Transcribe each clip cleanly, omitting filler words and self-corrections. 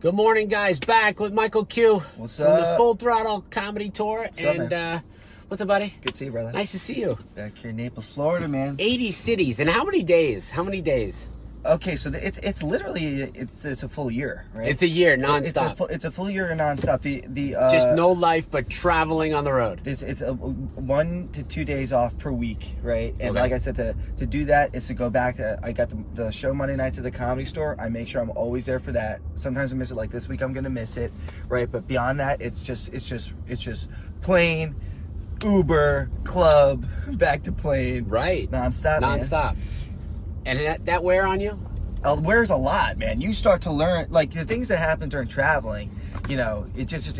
Good morning, guys. Back with Michael Quu. What's from the up? Full Throttle Comedy Tour. What's up, man? What's up, buddy? Good to see you, brother. Nice to see you. Back here in Naples, Florida, man. 80 cities. And how many days? How many days? Okay, so it's literally it's a full year, right? It's a year nonstop. It's a full year nonstop. Just no life but traveling on the road. It's 1 to 2 days off per week, right? And Okay. like I said, to do that is to go back to. I got the show Monday nights at the Comedy Store. I make sure I'm always there for that. Sometimes I miss it. Like this week, I'm gonna miss it, right? But beyond that, it's just plane, Uber, club, back to plane, Right. nonstop, man. Nonstop. And that wear on you? It wears a lot, man. You start to learn, like, the things that happen during traveling, you know, it just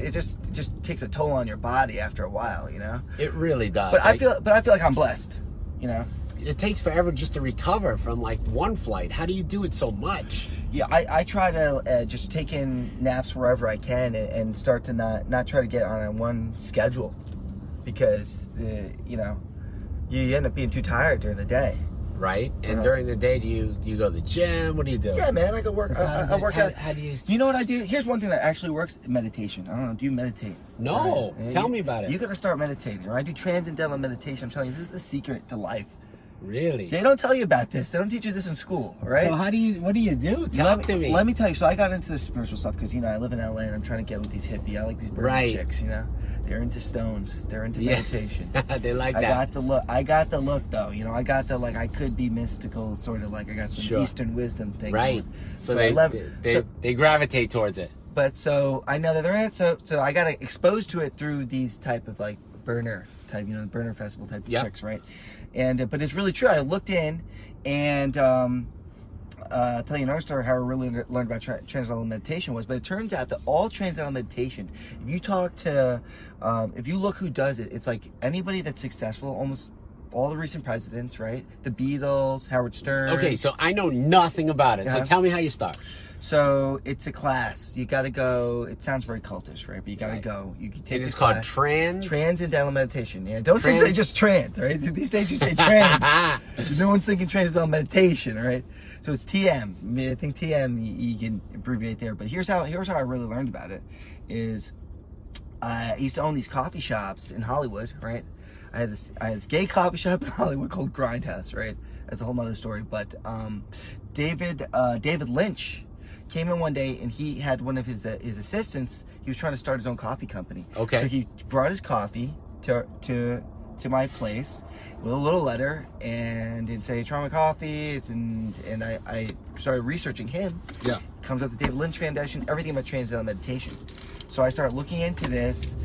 takes a toll on your body after a while, you know. It really does. But I feel like I'm blessed, you know. It takes forever just to recover from like one flight. How do you do it so much? Yeah, I try to just take in naps wherever I can and start to not try to get on a one schedule, because you know, you end up being too tired during the day. Right? And during the day, do you go to the gym? What do you do? Yeah, man, I go work. I work out. How do you? You know what I do? Here's one thing that actually works: meditation. I don't know. Do you meditate? No. Right? Tell me about it. You got to start meditating. Right? I do transcendental meditation. I'm telling you, this is the secret to life. Really? They don't tell you about this. They don't teach you this in school, right? So what do you do? Talk to me. Let me tell you. So I got into the spiritual stuff because, you know, I live in LA and I'm trying to get with these hippie. I like these burning chicks, you know. They're into stones. They're into meditation. They like that. I got the look though. You know, I got the, like, I could be mystical, sort of like I got some Eastern wisdom thing. Right. Going. So they gravitate towards it. But so I know that they're in it. So I got exposed to it through these type of like burner type, you know, burner festival type of chicks, right? And but it's really true. I looked in and I'll tell you another story how I really learned about transcendental meditation was. But it turns out that all transcendental meditation, if you talk to, if you look who does it, it's like anybody that's successful, almost all the recent presidents, right? The Beatles, Howard Stern. Okay, so I know nothing about it. So tell me how you start. So it's a class. You got to go. It sounds very cultish, right? But you got to go. You can take. It's called Transcendental meditation. Yeah, don't say just trans, right? These days you say trans. No one's thinking transcendental meditation, right? So it's TM. I mean, I think TM you can abbreviate there. But here's how I really learned about it. Is I used to own these coffee shops in Hollywood, right? I had this gay coffee shop in Hollywood called Grindhouse, right? That's a whole nother story. But David Lynch came in one day and he had one of his assistants. He was trying to start his own coffee company. Okay. So he brought his coffee to my place with a little letter and didn't say try my coffee. And I started researching him. Yeah. Comes up the David Lynch Foundation, everything about transcendental meditation. So I started looking into this.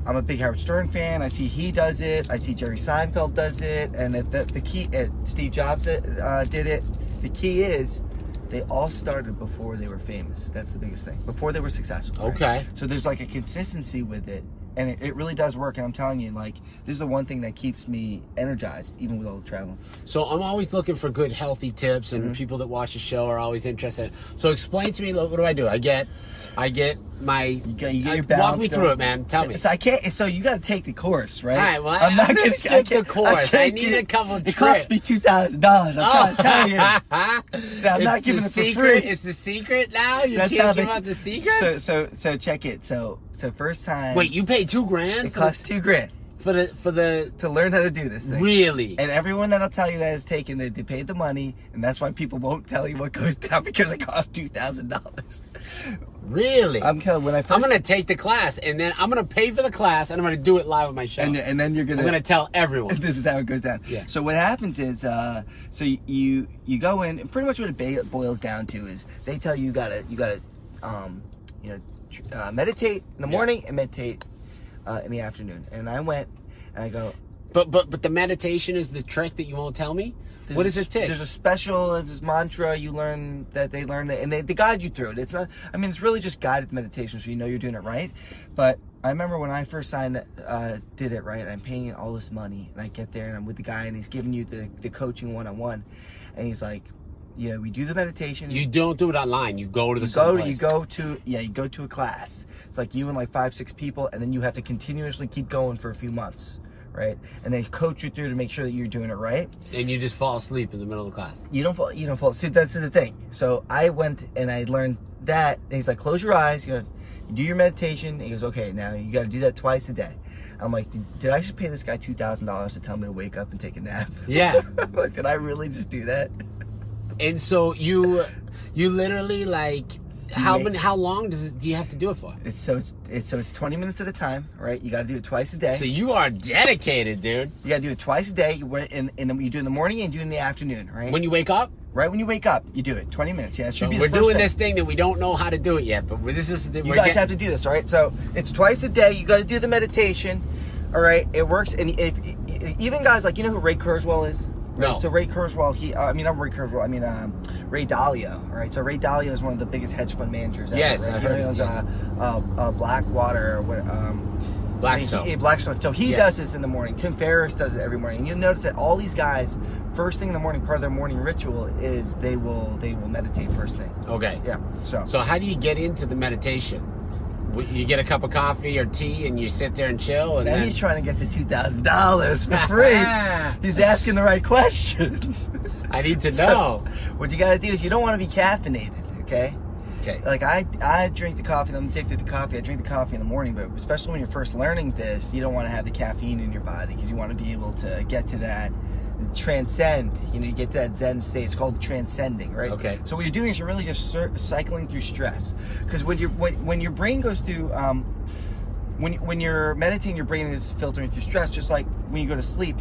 I'm a big Howard Stern fan. I see he does it. I see Jerry Seinfeld does it. And the key, Steve Jobs did it. The key is, they all started before they were famous. That's the biggest thing. Before they were successful. Right? Okay. So there's like a consistency with it. And it really does work. And I'm telling you, like, this is the one thing that keeps me energized, even with all the travel. So I'm always looking for good, healthy tips, and people that watch the show are always interested. So explain to me, what do? I get my... You get your balance. Walk me through it, man. Tell me. So I can't... So you got to take the course, right? All right, well, I'm not going to skip the course. I need a couple trips. It cost me $2,000. I'm trying to tell you. I'm not giving it for free. It's a secret now? You can't give out the secret? So check it. So first time... Wait, you paid $2,000? It cost $2,000. To learn how to do this thing. Really? And everyone that'll tell you that is taken, they paid the money, and that's why people won't tell you what goes down, because it costs $2,000. Really? I'm gonna take the class, and then I'm gonna pay for the class, and I'm gonna do it live on my show. And then I'm gonna tell everyone. This is how it goes down. Yeah. So what happens is, so you go in, and pretty much what it boils down to is they tell you gotta meditate in the morning and meditate in the afternoon. And I went and I go. But the meditation is the trick that you won't tell me? What does it take? There's a special, this mantra you learn that they learn that, and they guide you through it. It's not, I mean, it's really just guided meditation, so you know you're doing it right. But I remember when I first did it right, I'm paying all this money, and I get there and I'm with the guy, and he's giving you the coaching one-on-one, and he's like, you know, we do the meditation. You don't do it online. You go to the place. You go to a class. It's like you and like 5-6 people, and then you have to continuously keep going for a few months. right? And they coach you through to make sure that you're doing it right. And you just fall asleep in the middle of the class. You don't fall. See, that's the thing. So I went and I learned that, and he's like, close your eyes, you do your meditation. And he goes, okay, now you got to do that twice a day. I'm like, did I just pay this guy $2,000 to tell me to wake up and take a nap? Yeah. Like, did I really just do that? And so you literally like, how long do you have to do it for? It's 20 minutes at a time, right? You got to do it twice a day. So you are dedicated, dude. You got to do it twice a day. You do it in the morning and you do it in the afternoon, right? When you wake up? Right when you wake up, you do it. 20 minutes. Yeah, it should be the We're first doing day. this thing that we don't know how to do it yet, but this is you guys have to do this, all right? So it's twice a day. You got to do the meditation, all right? It works, and even guys like, you know who Ray Kurzweil is? No. So Ray Kurzweil, Ray Dalio, all right? So Ray Dalio is one of the biggest hedge fund managers ever. Yes, right? I heard He owns Blackwater, Blackstone. Blackstone. So he does this in the morning. Tim Ferriss does it every morning. And you'll notice that all these guys, first thing in the morning, part of their morning ritual is they will meditate first thing. Okay. Yeah. So how do you get into the meditation? You get a cup of coffee or tea and you sit there and chill, and now then he's trying to get the $2,000 for free. He's asking the right questions. I need to know. What you got to do is you don't want to be caffeinated, okay? Okay. Like I drink the coffee. I'm addicted to coffee. I drink the coffee in the morning, but especially when you're first learning this, you don't want to have the caffeine in your body because you want to be able to get to that transcend. You get to that Zen state. It's called transcending, right? Okay. So what you're doing is you're really just cycling through stress, because when your brain goes through when you're meditating, your brain is filtering through stress, just like when you go to sleep.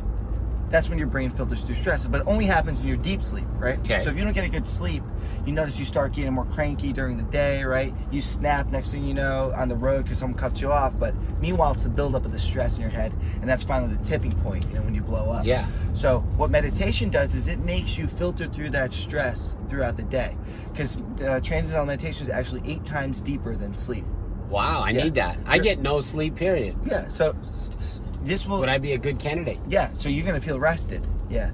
That's when your brain filters through stress, but it only happens in your deep sleep, right? Okay. So if you don't get a good sleep, you notice you start getting more cranky during the day, right? You snap next thing you know on the road because someone cuts you off, but meanwhile it's the buildup of the stress in your head, and that's finally the tipping point, when you blow up. Yeah. So what meditation does is it makes you filter through that stress throughout the day, because transcendental meditation is actually 8 times deeper than sleep. Wow, I need that. I get no sleep, period. Yeah, so would I be a good candidate? Yeah, so you're going to feel rested. Yeah.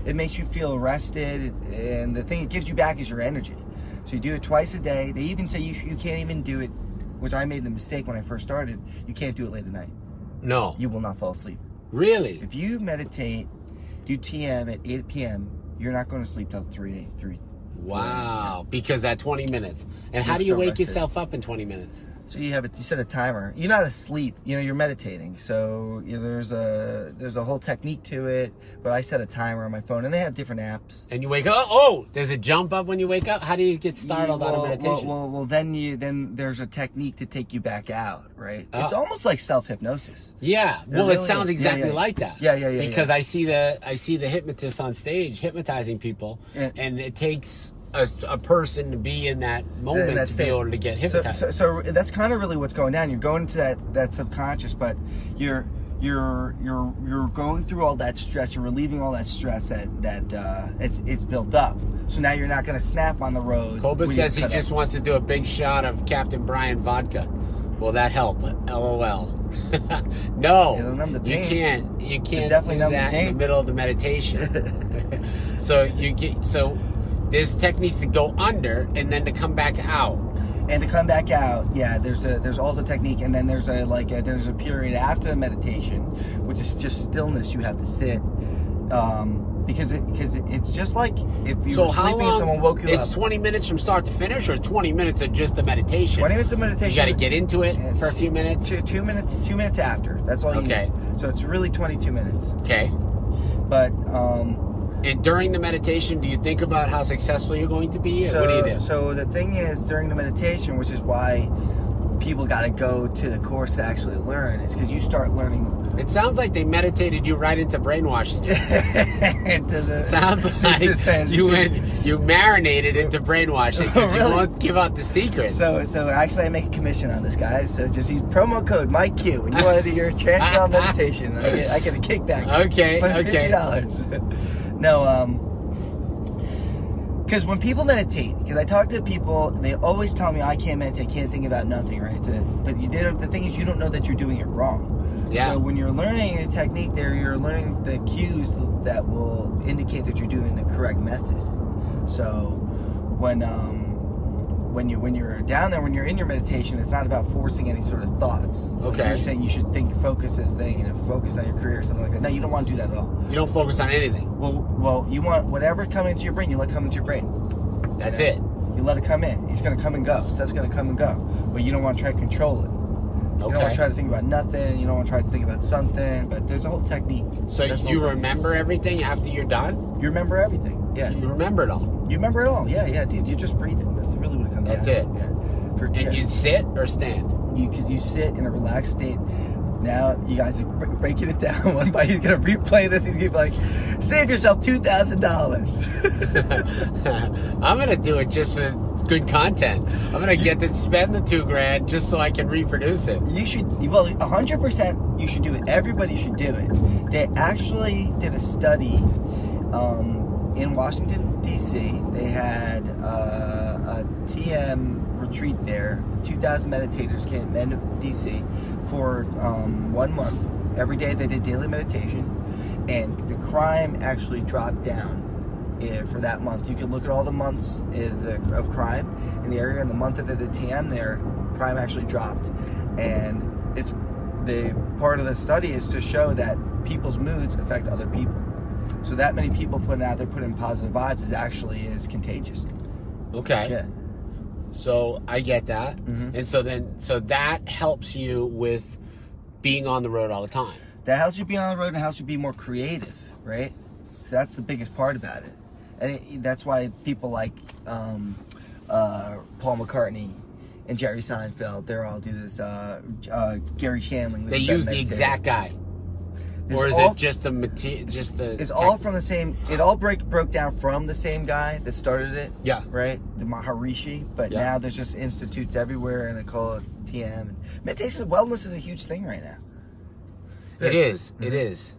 It makes you feel rested, and the thing it gives you back is your energy. So you do it twice a day. They even say you can't even do it, which I made the mistake when I first started. You can't do it late at night. No. You will not fall asleep. Really? If you meditate, do TM at 8 p.m., you're not going to sleep till 3. Wow, because that 20 minutes. And how do you wake yourself up in 20 minutes? So you set a timer. You're not asleep. You're meditating. So there's a whole technique to it. But I set a timer on my phone, and they have different apps. And you wake up. Oh, does it jump up when you wake up? How do you get started out of meditation? Well, then there's a technique to take you back out, right? It's almost like self-hypnosis. Yeah. Well, it sounds exactly like that. Yeah. Because I see the hypnotist on stage hypnotizing people, and it takes a person to be in that moment to be able to get hypnotized. So that's kind of really what's going down. You're going into that subconscious, but you're going through all that stress. You're relieving all that stress that it's built up. So now you're not going to snap on the road. Koba says he just wants to do a big shot of Captain Brien vodka. Will that help? LOL. No, you can't. You can't do that in the middle of the meditation. So there's techniques to go under and then to come back out. And to come back out, yeah, there's also technique, and then there's a period after the meditation, which is just stillness. You have to sit, because it's just like if you were sleeping and someone woke you up. It's 20 minutes from start to finish, or 20 minutes of just the meditation? 20 minutes of meditation. You got to get into it for a few minutes. 2 minutes after. That's all you need. So it's really 22 minutes. Okay. But and during the meditation, do you think about how successful you're going to be? What do you do? So the thing is, during the meditation, which is why people got to go to the course to actually learn, is because you start learning. It sounds like they meditated you right into brainwashing you. Sounds like you marinated into brainwashing because you won't give out the secrets. So actually I make a commission on this, guys. So just use promo code Mike Quu when you want to do your transcendental meditation. I get a kickback. Okay. $50. No, because when people meditate, because I talk to people, they always tell me I can't meditate, I can't think about nothing, right? But the thing is, you don't know that you're doing it wrong. Yeah. So when you're learning a technique there, you're learning the cues that will indicate that you're doing the correct method. So when when you're down there, when you're in your meditation, it's not about forcing any sort of thoughts. Okay. You're saying you should focus this thing, focus on your career or something like that. No, you don't want to do that at all. You don't focus on anything. Well, you want whatever coming into your brain, you let come into your brain. That's it. You let it come in. It's going to come and go. Stuff's going to come and go. But you don't want to try to control it. You don't want to try to think about nothing. You don't want to try to think about something. But there's a whole technique. So you remember everything after you're done? You remember everything. Yeah. You remember it all. You remember it all. Yeah, dude. You're just breathing. That's really what it comes down to. That's it. Yeah. And you sit or stand? You sit in a relaxed state. Now you guys are breaking it down one by. He's gonna replay this. He's gonna be like, "Save yourself $2,000." I'm gonna do it just for good content. I'm gonna get to spend the $2,000 just so I can reproduce it. You should. Well, 100%. You should do it. Everybody should do it. They actually did a study in Washington D.C. They had a TM retreat there. 2,000 meditators came in D.C. for 1 month. Every day they did daily meditation, and the crime actually dropped down for that month. You can look at all the months of crime in the area, and the month that they did TM there, crime actually dropped. And it's the part of the study is to show that people's moods affect other people. So that many people putting in positive vibes is contagious. Okay. Yeah. So I get that. Mm-hmm. And so that helps you with being on the road all the time. That helps you be on the road and helps you be more creative, right? So that's the biggest part about it. And that's why people like Paul McCartney and Jerry Seinfeld, they all do this. Gary Shandling. They use the exact guy. Or is it just the material? It's all from the same. It all broke down from the same guy that started it. Yeah. Right. The Maharishi. But now there's just institutes everywhere, and they call it TM. And meditation, wellness is a huge thing right now. It is. Mm-hmm. It is.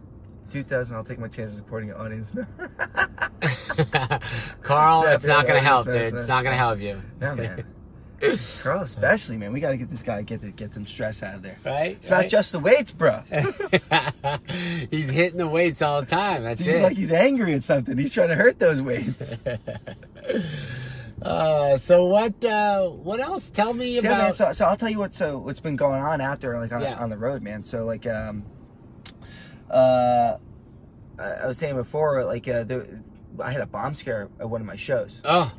2,000. I'll take my chances supporting an audience member. Carl, it's not going to help, dude. It's not going to help you. No, man. Carl, especially, man. We got to get this guy, get them stress out of there. Right? It's not just the weights, bro. He's hitting the weights all the time. That's it. He's like he's angry at something. He's trying to hurt those weights. So what else? Tell me about... Man, so I'll tell you what's been going on out there, like on the road, man. So like, I was saying before, like, I had a bomb scare at one of my shows. Oh.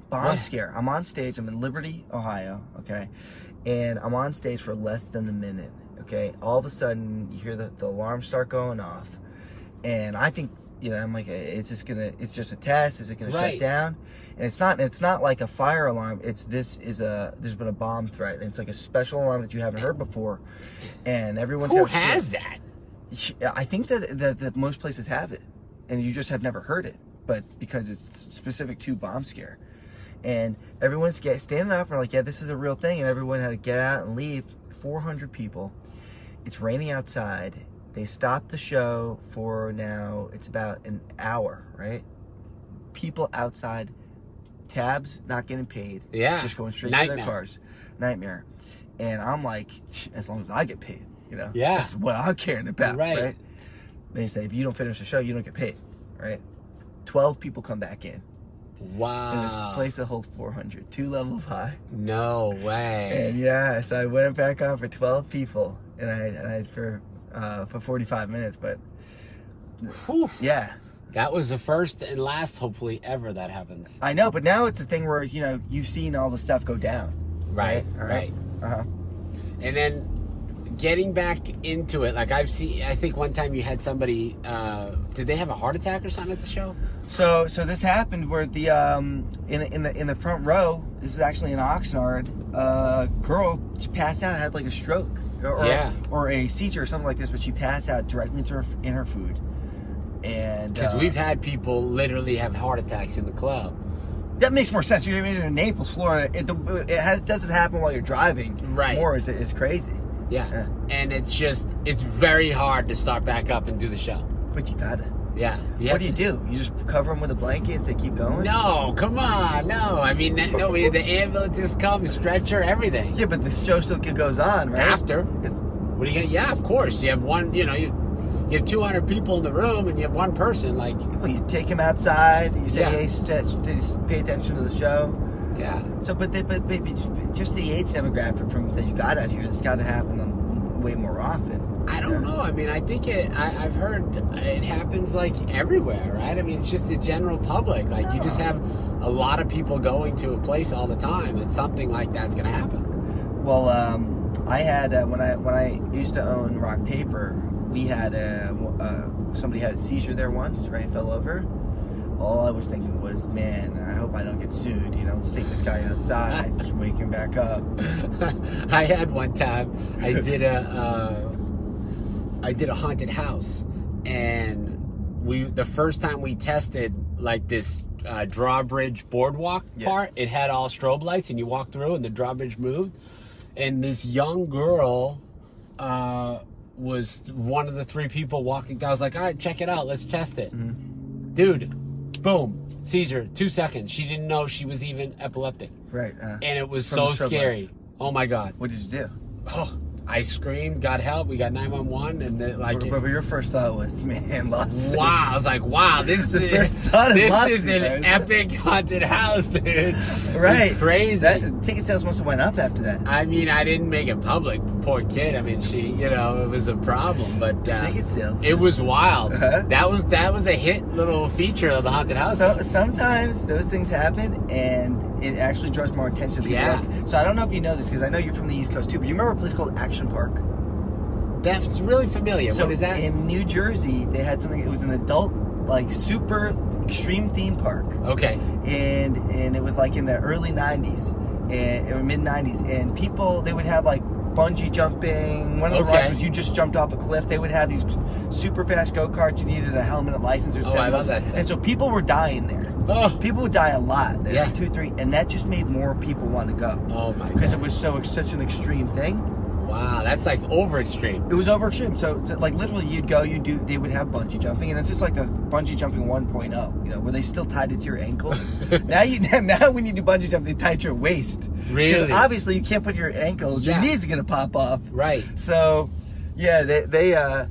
Bomb scare. I'm on stage. I'm in Liberty, Ohio, okay? And I'm on stage for less than a minute, okay? All of a sudden, you hear the alarm start going off. And I think, I'm like, it's just a test. Is it going to shut down? And it's not like a fire alarm. there's been a bomb threat. And it's like a special alarm that you haven't heard before. And everyone's Who has that? I think that most places have it. And you just have never heard it. But because it's specific to bomb scare. And everyone's standing up and like, yeah, this is a real thing. And everyone had to get out and leave. 400 people. It's raining outside. They stopped the show for now, it's about an hour, right? People outside, tabs not getting paid. Yeah. Just going straight to their cars. Nightmare. And I'm like, as long as I get paid, Yeah. That's what I'm caring about, right? They say, if you don't finish the show, you don't get paid, right? 12 people come back in. Wow. And it's a place that holds 400, 2 levels high. No way. And so I went back on for 12 people, and I for 45 minutes, but whew. Yeah. That was the first and last, hopefully, ever that happens. I know, but now it's a thing where, you've seen all the stuff go down. Right. Uh-huh. And then getting back into it, like I think one time you had somebody, did they have a heart attack or something at the show? So this happened where the in the front row, this is actually in Oxnard, a girl passed out, had like a stroke or a seizure or something like this, but she passed out directly in her food. And because we've had people literally have heart attacks in the club. That makes more sense. You're in Naples, Florida. It doesn't happen while you're driving. Right. More is crazy. Yeah. And it's very hard to start back up and do the show. But you gotta. Yeah. What do? You just cover them with a blanket and say keep going? No, come on, no. I mean, no. The ambulances come, stretcher, everything. Yeah, but the show still goes on, right? After. What are you gonna? Yeah, of course. You have one. You have 200 people in the room, and you have one person. Like, well, you take him outside. You say, hey, pay attention to the show. Yeah. So, but just the age demographic from that you got out here, it's got to happen way more often. I don't know. I mean, I think I've heard it happens like everywhere, right? I mean, it's just the general public. Like, you just have a lot of people going to a place all the time, and something like that's going to happen. Well, I had when I used to own Rock Paper, we had somebody had a seizure there once, right? Fell over. All I was thinking was, man, I hope I don't get sued. You know, let's take this guy outside, just wake him back up. I had one time. I did a haunted house, and the first time we tested like this drawbridge boardwalk part, it had all strobe lights, and you walked through, and the drawbridge moved, and this young girl was one of the 3 people walking down. I was like, all right, check it out, let's test it. Dude, boom, seizure, 2 seconds. She didn't know she was even epileptic. Right. And it was so scary. Lights. Oh my God. What did you do? Oh, I screamed, got help. We got 911, and then, like. But your first thought was, man, lost. Wow, I was like, wow, this is an epic haunted house, dude. Right, it's crazy. That ticket sales must have went up after that. I mean, I didn't make it public. Poor kid. I mean, she, you know, it was a problem, but ticket sales. It was wild. That was a hit little feature of the haunted house. So sometimes those things happen, and it actually draws more attention to people. Yeah. So I don't know if you know this, because I know you're from the East Coast too, but you remember a place called Action Park? That's really familiar. So what is that? In New Jersey, they had something. It was an adult, like, super extreme theme park. Okay. And it was like in the early 90s, or mid 90s, and people, they would have like bungee jumping. One of the rides was you just jumped off a cliff. They would have these super fast go-karts. You needed a helmet, a license, or I love that stuff. And so people were dying there. Oh. People would die a lot. There were 2, 3, and that just made more people want to go. Oh my God. Because it was such an extreme thing. Wow, that's like over extreme. It was over extreme. So like literally, you'd go, they would have bungee jumping, and it's just like the bungee jumping 1.0. You know, where they still tied it to your ankles. now when you do bungee jumping, they tie it to your waist. Really? Obviously, you can't put your ankles. Your knees are gonna pop off. Right. So, yeah, they had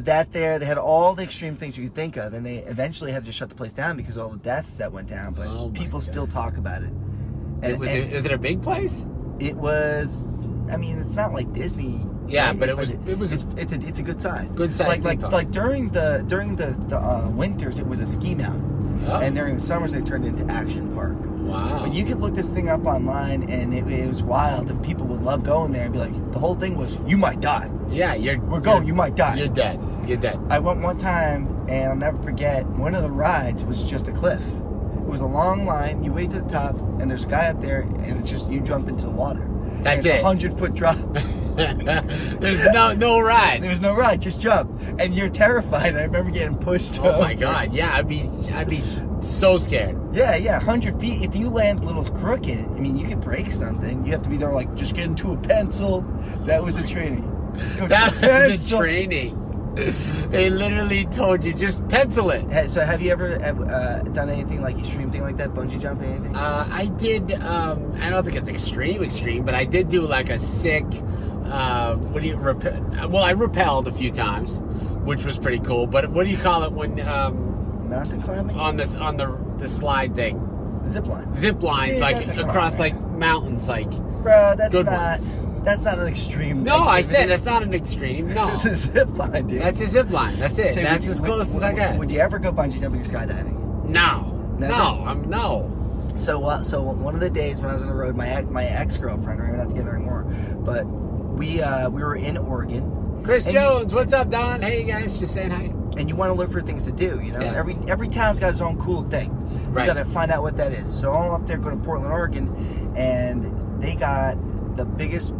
that there. They had all the extreme things you could think of, and they eventually had to shut the place down because of all the deaths that went down. But people still talk about it. Is it a big place? It was. I mean, it's not like Disney. Yeah, right? but it's a good size. Good size. Like during the winters, it was a ski mountain, and during the summers, they turned into Action Park. Wow. But you could look this thing up online, and it was wild, and people would love going there and be like, the whole thing was, you might die. Yeah, you might die. You're dead. You're dead. I went one time, and I'll never forget, one of the rides was just a cliff. It was a long line, you wait to the top, and there's a guy up there, and it's just, you jump into the water. That's it. 100-foot drop. There's no ride. There's no ride, just jump. And you're terrified. I remember getting pushed Oh my God, yeah, I'd be so scared. Yeah, 100 feet. If you land a little crooked, I mean, you could break something. You have to be there like, just get into a pencil. That was the training. That was the training. They literally told you, just pencil it. So have you ever done anything like extreme thing like that, bungee jumping, anything? I did, I don't think it's extreme, but I did do like a sick, I rappelled a few times, which was pretty cool, but what do you call it when, mountain climbing? On the slide thing. Zip line. Zip lines, like across like mountains, like. Bro, that's good not. ones. That's not an extreme. No, I said that's not an extreme. No, it's a zip line, dude. That's a zip line. That's it. So that's as close as I got. Would you ever go bungee jumping or skydiving? No. No. So one of the days when I was on the road, my ex-girlfriend, we're not together anymore, but we were in Oregon. Chris Jones, what's up, Don? Hey guys, just saying hi. And you want to look for things to do, you know. Yeah. Every town's got its own cool thing. Right. You got to find out what that is. So I'm up there going to Portland, Oregon, and they got the biggest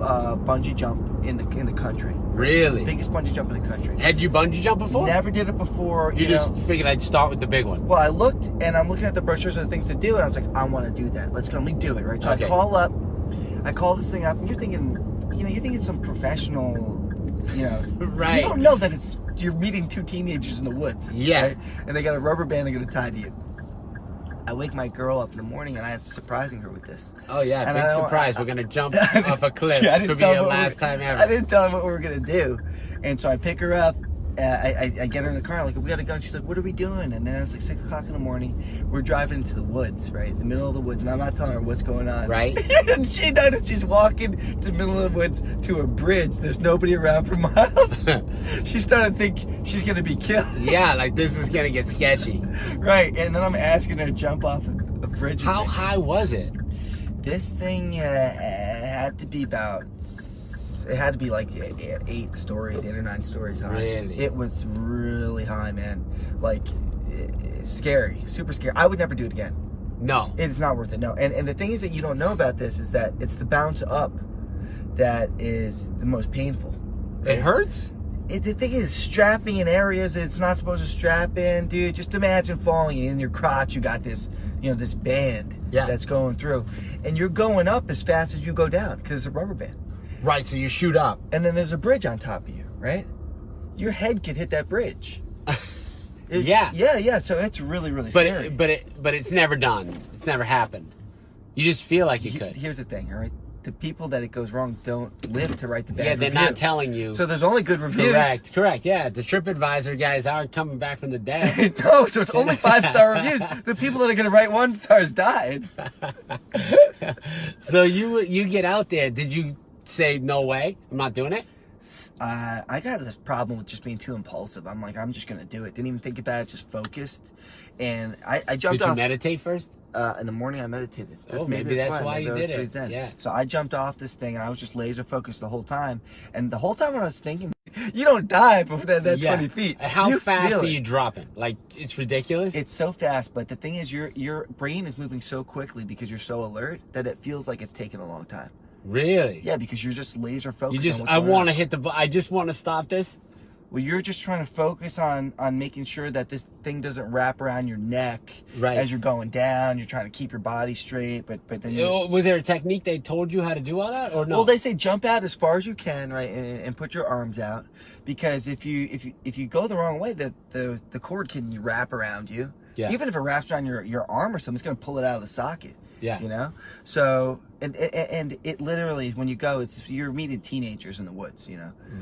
bungee jump in the country. Really? Biggest bungee jump in the country. Had you bungee jumped before? Never did it before. You just figured I'd start with the big one. Well, I looked, and I'm looking at the brochures of the things to do, and I was like, I want to do that. Let's go. Let me do it, right? So okay. I call this thing up, and you're thinking some professional, right. You don't know that you're meeting 2 teenagers in the woods. Yeah. Right? And they got a rubber band they're going to tie to you. I wake my girl up in the morning, and I'm surprising her with this. Oh, yeah, and big surprise. We're going to jump off a cliff. Yeah, could be the last time ever. I didn't tell her what we were going to do. And so I pick her up, I get her in the car, like, we gotta go. And she's like, what are we doing? And then it's like 6 o'clock in the morning. We're driving into the woods, right? In the middle of the woods. And I'm not telling her what's going on. Right. And she noticed she's walking to the middle of the woods to a bridge. There's nobody around for miles. She's starting to think she's going to be killed. Yeah, like this is going to get sketchy. Right. And then I'm asking her to jump off a bridge. How high was it? This thing had to be about... It had to be like 8 stories, 8 or 9 stories high. Really? It was really high, man. Like, scary, super scary. I would never do it again. No. It's not worth it, no. And the thing is that you don't know about this is that it's the bounce up that is the most painful. It hurts? The thing is, strapping in areas that it's not supposed to strap in, dude. Just imagine falling in your crotch. You got this, this band that's going through. And you're going up as fast as you go down because it's a rubber band. Right, so you shoot up. And then there's a bridge on top of you, right? Your head could hit that bridge. Yeah. So it's really, really scary. But it's never done. It's never happened. You just feel like it could. Here's the thing, all right? The people that it goes wrong don't live to write the bad review. They're not telling you. So there's only good reviews. Correct. Yeah, the TripAdvisor guys aren't coming back from the dead. No, so it's only 5-star reviews. The people that are going to write 1 stars died. So you get out there. Did you say, no way, I'm not doing it? I got this problem with just being too impulsive. I'm like, I'm just going to do it. Didn't even think about it, just focused. And I jumped off. Did you meditate first? In the morning I meditated. Oh, maybe that's why you did it. Yeah. So I jumped off this thing and I was just laser focused the whole time. And the whole time when I was thinking, you don't die before that 20 feet. How fast are you dropping? Like, it's ridiculous? It's so fast, but the thing is your brain is moving so quickly because you're so alert that it feels like it's taken a long time. Really? Yeah, because you're just laser focused. I want to hit I just want to stop this. Well, you're just trying to focus on making sure that this thing doesn't wrap around your neck as you're going down. You're trying to keep your body straight, but then was there a technique they told you how to do all that, or no? Well, they say jump out as far as you can, right, and put your arms out, because if you go the wrong way, the cord can wrap around you. Yeah. Even if it wraps around your arm or something, it's going to pull it out of the socket. Yeah. So, and it literally, when you go, you're meeting teenagers in the woods,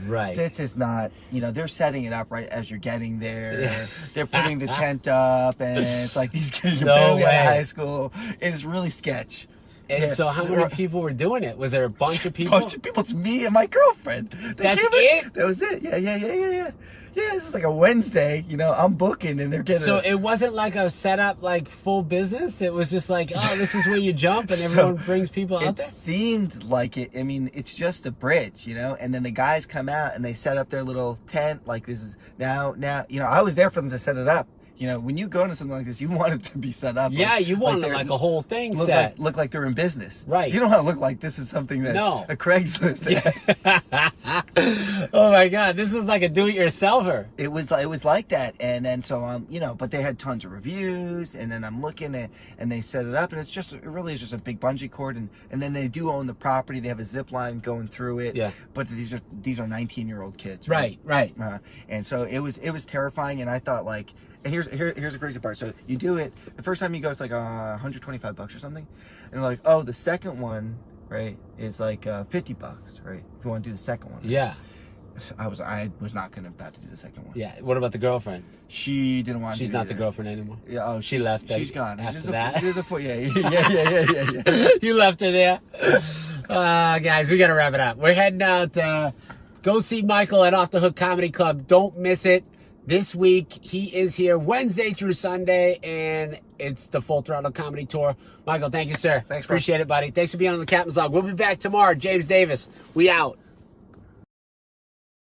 Right. This is not, they're setting it up right as you're getting there. Yeah. They're putting the tent up, and it's like these kids are barely out of high school. It's really sketch. And so how many people were doing it? Was there a bunch of people? A bunch of people. It's me and my girlfriend. That's it? That was it. Yeah. Yeah, this is like a Wednesday, I'm booking and they're getting... So it wasn't like a setup, like full business? It was just like, oh, this is where you jump and everyone brings people out there? It seemed like it. I mean, it's just a bridge, and then the guys come out and they set up their little tent, like this is now, I was there for them to set it up. When you go into something like this, you want it to be set up. Yeah, you want like a whole thing set. Look like they're in business. Right. You don't want to look like this is something that a Craigslist has. Oh my God, this is like a do-it-yourselfer. It was like that, and then so but they had tons of reviews, and then I'm looking at, and they set it up, and it really is just a big bungee cord, and then they do own the property. They have a zip line going through it. Yeah. But these are 19-year-old kids. Right. And so it was terrifying, and I thought like. And here's the crazy part. So you do it, the first time you go, it's like $125 or something. And you're like, oh, the second one, right, is like $50, right? If you want to do the second one. Right? Yeah. So I was not about to do the second one. Yeah. What about the girlfriend? She didn't want to. She's not the girlfriend anymore. Yeah. Oh, she left. She's gone. After that. Yeah. You left her there. Guys, we got to wrap it up. We're heading out. Go see Michael at Off the Hook Comedy Club. Don't miss it. This week, he is here Wednesday through Sunday, and it's the Full Throttle Comedy Tour. Michael, thank you, sir. Thanks, bro. Appreciate it, buddy. Thanks for being on the Captain's Log. We'll be back tomorrow. James Davis, we out.